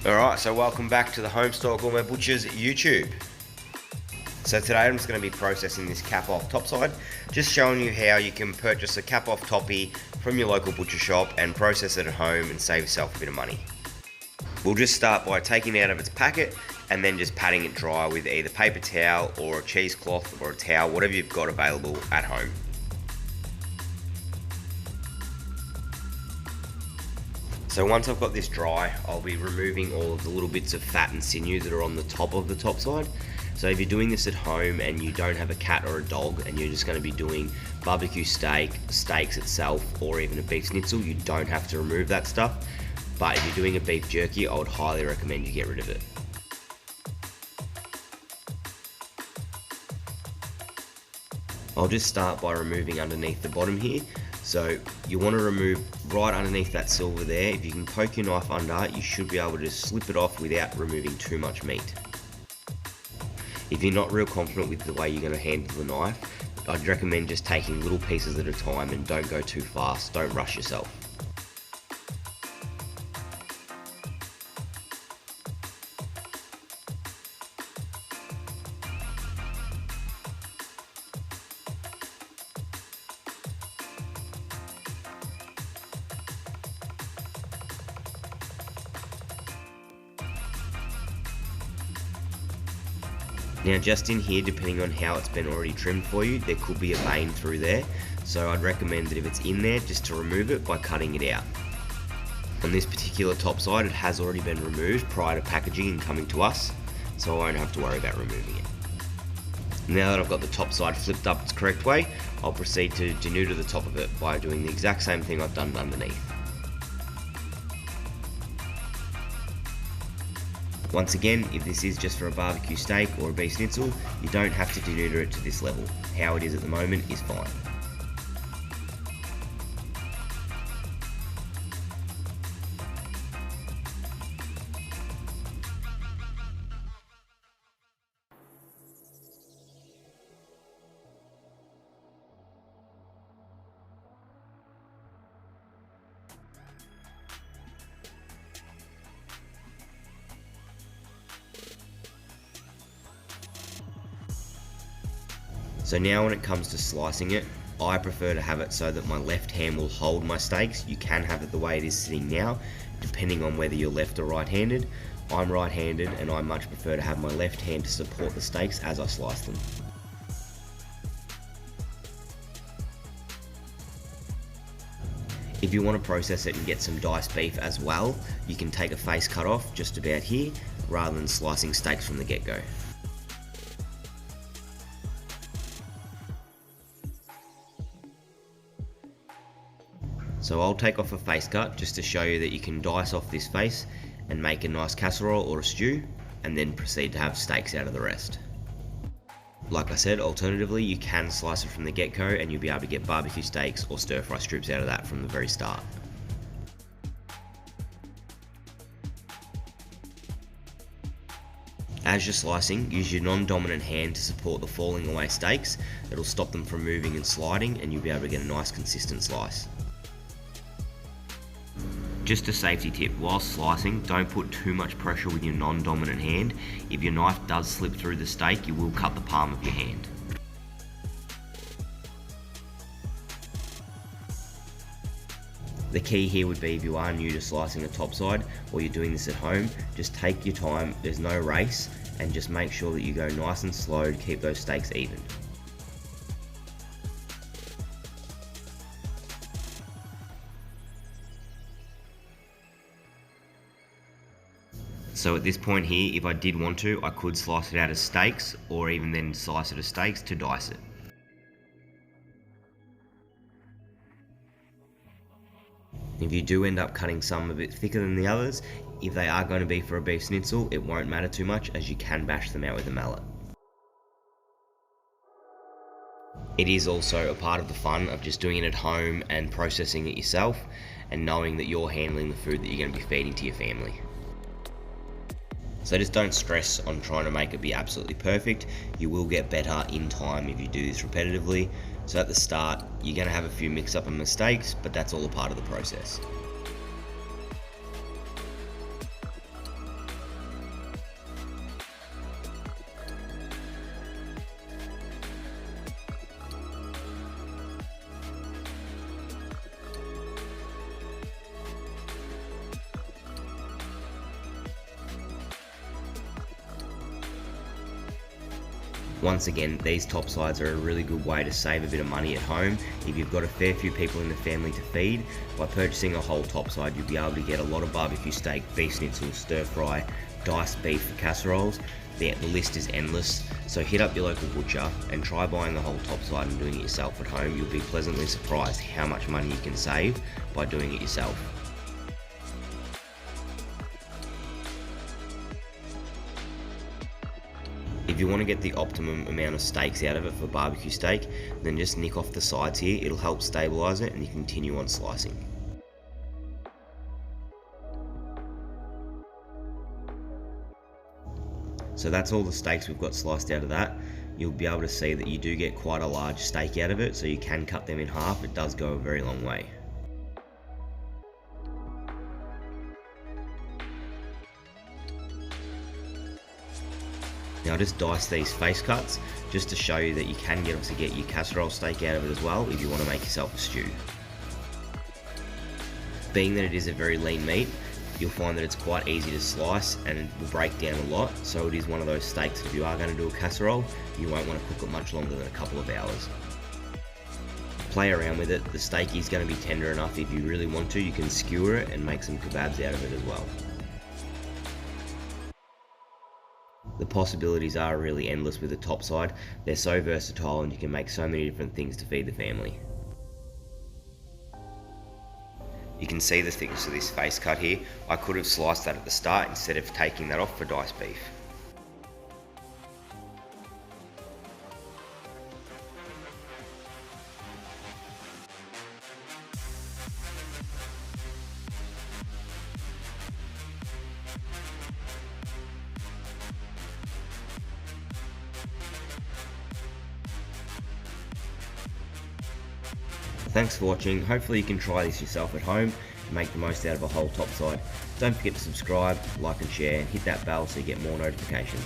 Alright, so welcome back to the Homestyle Gourmet Butchers YouTube. So today I'm just going to be processing this cap off topside, just showing you how you can purchase a cap off toppy from your local butcher shop and process it at home and save yourself a bit of money. We'll just start by taking it out of its packet and then just patting it dry with either paper towel or a cheesecloth or a towel, whatever you've got available at home. So once I've got this dry, I'll be removing all of the little bits of fat and sinew that are on the top of the topside. So if you're doing this at home and you don't have a cat or a dog and you're just going to be doing barbecue steaks itself, or even a beef schnitzel, you don't have to remove that stuff. But if you're doing a beef jerky, I would highly recommend you get rid of it. I'll just start by removing underneath the bottom here. So you want to remove right underneath that silver there. If you can poke your knife under, you should be able to just slip it off without removing too much meat. If you're not real confident with the way you're going to handle the knife, I'd recommend just taking little pieces at a time and don't go too fast, don't rush yourself. Now just in here, depending on how it's been already trimmed for you, there could be a vein through there. So I'd recommend that if it's in there, just to remove it by cutting it out. On this particular topside, it has already been removed prior to packaging and coming to us, so I won't have to worry about removing it. Now that I've got the topside flipped up its correct way, I'll proceed to denuder the top of it by doing the exact same thing I've done underneath. Once again, if this is just for a barbecue steak or a beef schnitzel, you don't have to denuder it to this level. How it is at the moment is fine. So now when it comes to slicing it, I prefer to have it so that my left hand will hold my steaks. You can have it the way it is sitting now, depending on whether you're left or right-handed. I'm right-handed and I much prefer to have my left hand to support the steaks as I slice them. If you want to process it and get some diced beef as well, you can take a face cut off just about here, rather than slicing steaks from the get-go. So I'll take off a face cut just to show you that you can dice off this face and make a nice casserole or a stew, and then proceed to have steaks out of the rest. Like I said, alternatively, you can slice it from the get-go and you'll be able to get barbecue steaks or stir-fry strips out of that from the very start. As you're slicing, use your non-dominant hand to support the falling away steaks. It'll stop them from moving and sliding, and you'll be able to get a nice consistent slice. Just a safety tip, while slicing, don't put too much pressure with your non-dominant hand. If your knife does slip through the steak, you will cut the palm of your hand. The key here would be, if you are new to slicing a topside or you're doing this at home, just take your time, there's no race, and just make sure that you go nice and slow to keep those steaks even. So at this point here, if I did want to, I could slice it out as steaks, or even then slice it as steaks to dice it. If you do end up cutting some a bit thicker than the others, if they are going to be for a beef schnitzel, it won't matter too much, as you can bash them out with a mallet. It is also a part of the fun of just doing it at home and processing it yourself, and knowing that you're handling the food that you're going to be feeding to your family. So just don't stress on trying to make it be absolutely perfect. You will get better in time if you do this repetitively. So at the start, you're going to have a few mix-up and mistakes, but that's all a part of the process. Once again, these topsides are a really good way to save a bit of money at home. If you've got a fair few people in the family to feed, by purchasing a whole topside, you'll be able to get a lot of barbecue steak, beef schnitzel, stir fry, diced beef for casseroles. The list is endless, so hit up your local butcher and try buying the whole topside and doing it yourself at home. You'll be pleasantly surprised how much money you can save by doing it yourself. If you want to get the optimum amount of steaks out of it for barbecue steak, then just nick off the sides here, it'll help stabilise it and you continue on slicing. So that's all the steaks we've got sliced out of that. You'll be able to see that you do get quite a large steak out of it, so you can cut them in half. It does go a very long way. Now I just dice these face cuts just to show you that you can obviously get your casserole steak out of it as well if you want to make yourself a stew. Being that it is a very lean meat, you'll find that it's quite easy to slice and it will break down a lot, so it is one of those steaks that if you are going to do a casserole, you won't want to cook it much longer than a couple of hours. Play around with it. The steak is going to be tender enough. If you really want to, you can skewer it and make some kebabs out of it as well. The possibilities are really endless with the topside. They're so versatile and you can make so many different things to feed the family. You can see the thickness of this face cut here. I could have sliced that at the start instead of taking that off for diced beef. Thanks for watching. Hopefully you can try this yourself at home and make the most out of a whole topside. Don't forget to subscribe, like and share, and hit that bell so you get more notifications.